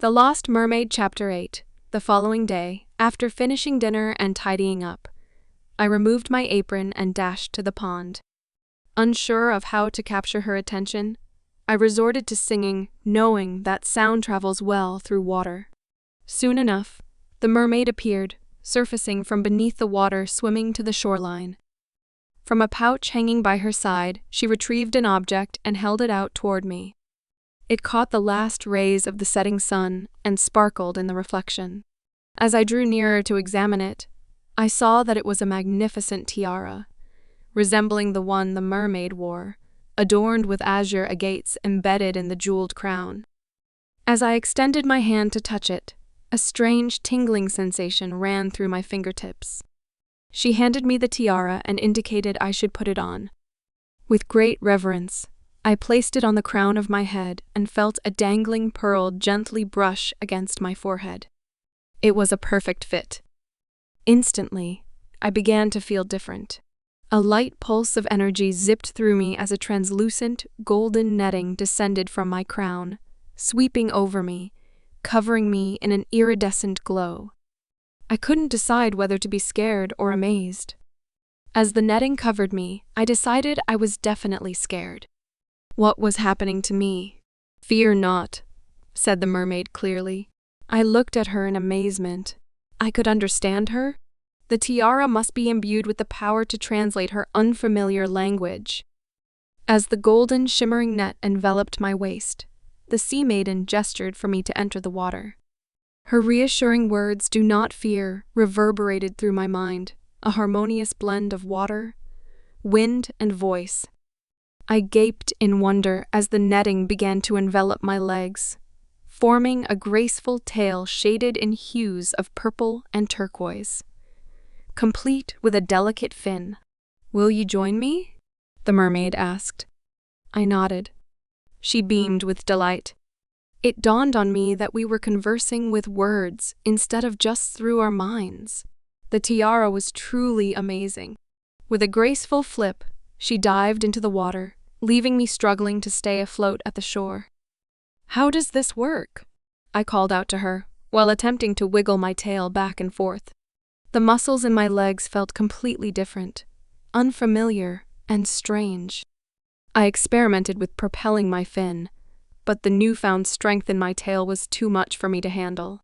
The Lost Mermaid-Chapter 8. The following day, after finishing dinner and tidying up, I removed my apron and dashed to the pond. Unsure of how to capture her attention, I resorted to singing, knowing that sound travels well through water. Soon enough, the mermaid appeared, surfacing from beneath the water, swimming to the shoreline. From a pouch hanging by her side, she retrieved an object and held it out toward me. It caught the last rays of the setting sun and sparkled in the reflection. As I drew nearer to examine it, I saw that it was a magnificent tiara, resembling the one the mermaid wore, adorned with azure agates embedded in the jeweled crown. As I extended my hand to touch it, a strange tingling sensation ran through my fingertips. She handed me the tiara and indicated I should put it on. With great reverence, I placed it on the crown of my head and felt a dangling pearl gently brush against my forehead. It was a perfect fit. Instantly, I began to feel different. A light pulse of energy zipped through me as a translucent, golden netting descended from my crown, sweeping over me, covering me in an iridescent glow. I couldn't decide whether to be scared or amazed. As the netting covered me, I decided I was definitely scared. What was happening to me? "Fear not," said the mermaid clearly. I looked at her in amazement. I could understand her. The tiara must be imbued with the power to translate her unfamiliar language. As the golden, shimmering net enveloped my waist, the sea maiden gestured for me to enter the water. Her reassuring words, "Do not fear," reverberated through my mind, a harmonious blend of water, wind, and voice. I gaped in wonder as the netting began to envelop my legs, forming a graceful tail shaded in hues of purple and turquoise, complete with a delicate fin. "Will you join me?" the mermaid asked. I nodded. She beamed with delight. It dawned on me that we were conversing with words instead of just through our minds. The tiara was truly amazing. With a graceful flip, she dived into the water, leaving me struggling to stay afloat at the shore. "How does this work?" I called out to her, while attempting to wiggle my tail back and forth. The muscles in my legs felt completely different, unfamiliar, and strange. I experimented with propelling my fin, but the newfound strength in my tail was too much for me to handle.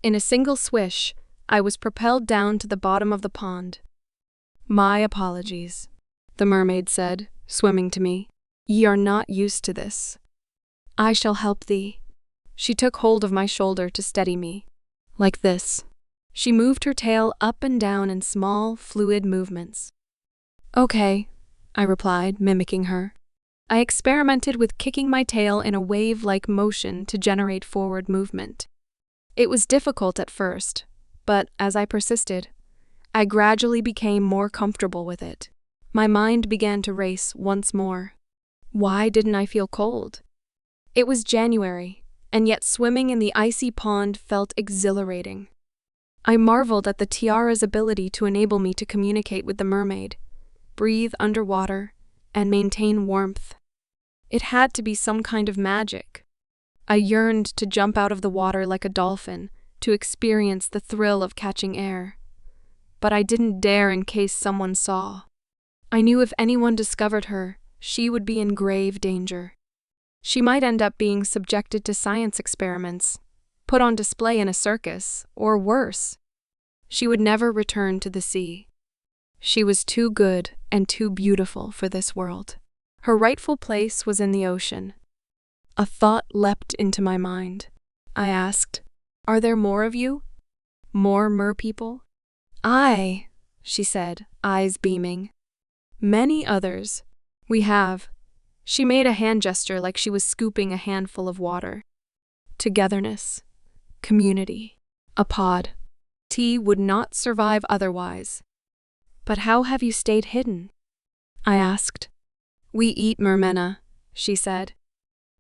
In a single swish, I was propelled down to the bottom of the pond. "My apologies," the mermaid said, swimming to me. "Ye are not used to this. I shall help thee." She took hold of my shoulder to steady me. Like this. She moved her tail up and down in small, fluid movements. "Okay," I replied, mimicking her. I experimented with kicking my tail in a wave-like motion to generate forward movement. It was difficult at first, but as I persisted, I gradually became more comfortable with it. My mind began to race once more. Why didn't I feel cold? It was January, and yet swimming in the icy pond felt exhilarating. I marveled at the tiara's ability to enable me to communicate with the mermaid, breathe underwater, and maintain warmth. It had to be some kind of magic. I yearned to jump out of the water like a dolphin, to experience the thrill of catching air. But I didn't dare in case someone saw. I knew if anyone discovered her, she would be in grave danger. She might end up being subjected to science experiments, put on display in a circus, or worse. She would never return to the sea. She was too good and too beautiful for this world. Her rightful place was in the ocean. A thought leapt into my mind. I asked, "Are there more of you? More merpeople?" "Aye," she said, eyes beaming. "Many others. We have." She made a hand gesture like she was scooping a handful of water. "Togetherness. Community. A pod. Tea would not survive otherwise." "But how have you stayed hidden?" I asked. "We eat mermenna," she said.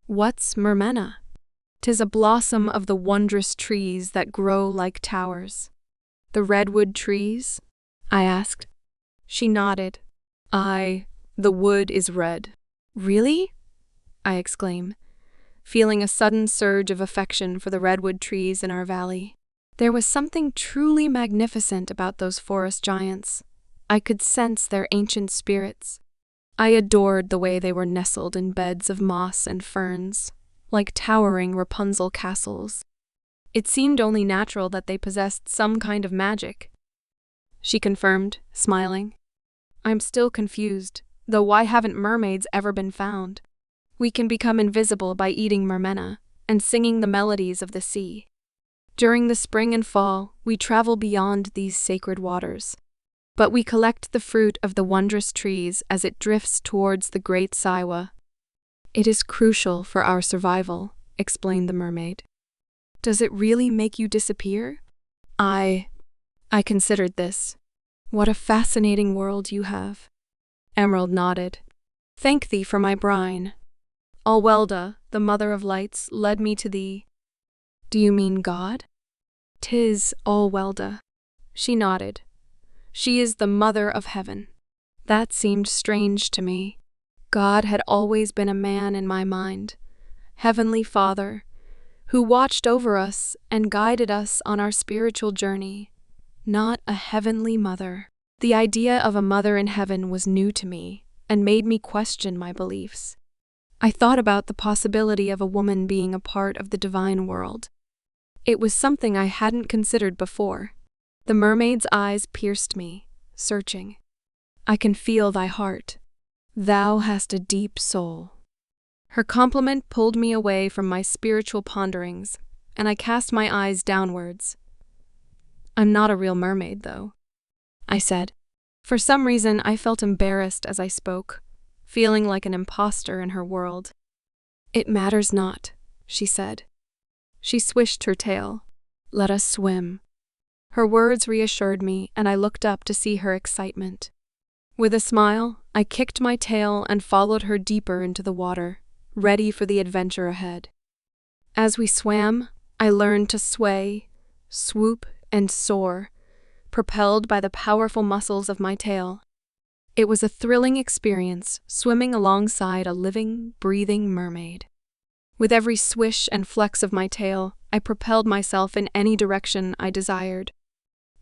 "What's mermenna?" "'Tis a blossom of the wondrous trees that grow like towers." "The redwood trees?" I asked. She nodded. "Aye, the wood is red." "Really?" I exclaimed. feeling a sudden surge of affection for the redwood trees in our valley. There was something truly magnificent about those forest giants. I could sense their ancient spirits. I adored the way they were nestled in beds of moss and ferns, like towering Rapunzel castles. It seemed only natural that they possessed some kind of magic. She confirmed, smiling. I'm still confused, though why haven't mermaids ever been found? We can become invisible by eating mermena and singing the melodies of the sea. During the spring and fall, we travel beyond these sacred waters. But we collect the fruit of the wondrous trees as it drifts towards the great Siwa. It is crucial for our survival, explained the mermaid. Does it really make you disappear? I considered this. What a fascinating world you have. Emerald nodded. Thank thee for my brine. Alwelda, the mother of lights, led me to thee. Do you mean God? 'Tis Alwelda. She nodded. She is the mother of heaven. That seemed strange to me. God had always been a man in my mind, Heavenly Father, who watched over us and guided us on our spiritual journey, not a heavenly mother. The idea of a mother in heaven was new to me and made me question my beliefs. I thought about the possibility of a woman being a part of the divine world. It was something I hadn't considered before. The mermaid's eyes pierced me, searching. I can feel thy heart. Thou hast a deep soul. Her compliment pulled me away from my spiritual ponderings, and I cast my eyes downwards. I'm not a real mermaid, though, I said. For some reason, I felt embarrassed as I spoke, feeling like an imposter in her world. It matters not, she said. She swished her tail. Let us swim. Her words reassured me, and I looked up to see her excitement. With a smile, I kicked my tail and followed her deeper into the water, ready for the adventure ahead. As we swam, I learned to sway, swoop, and soar, propelled by the powerful muscles of my tail. It was a thrilling experience, swimming alongside a living, breathing mermaid. With every swish and flex of my tail, I propelled myself in any direction I desired.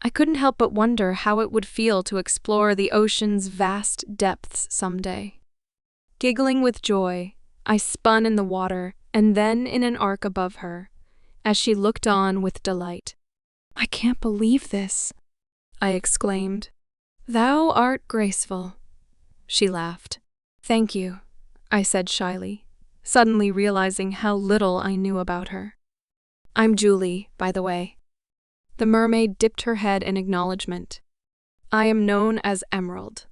I couldn't help but wonder how it would feel to explore the ocean's vast depths someday. Giggling with joy, I spun in the water and then in an arc above her, as she looked on with delight. I can't believe this, I exclaimed. Thou art graceful, she laughed. Thank you, I said shyly, suddenly realizing how little I knew about her. I'm Julie, by the way. The mermaid dipped her head in acknowledgement. I am known as Emerald.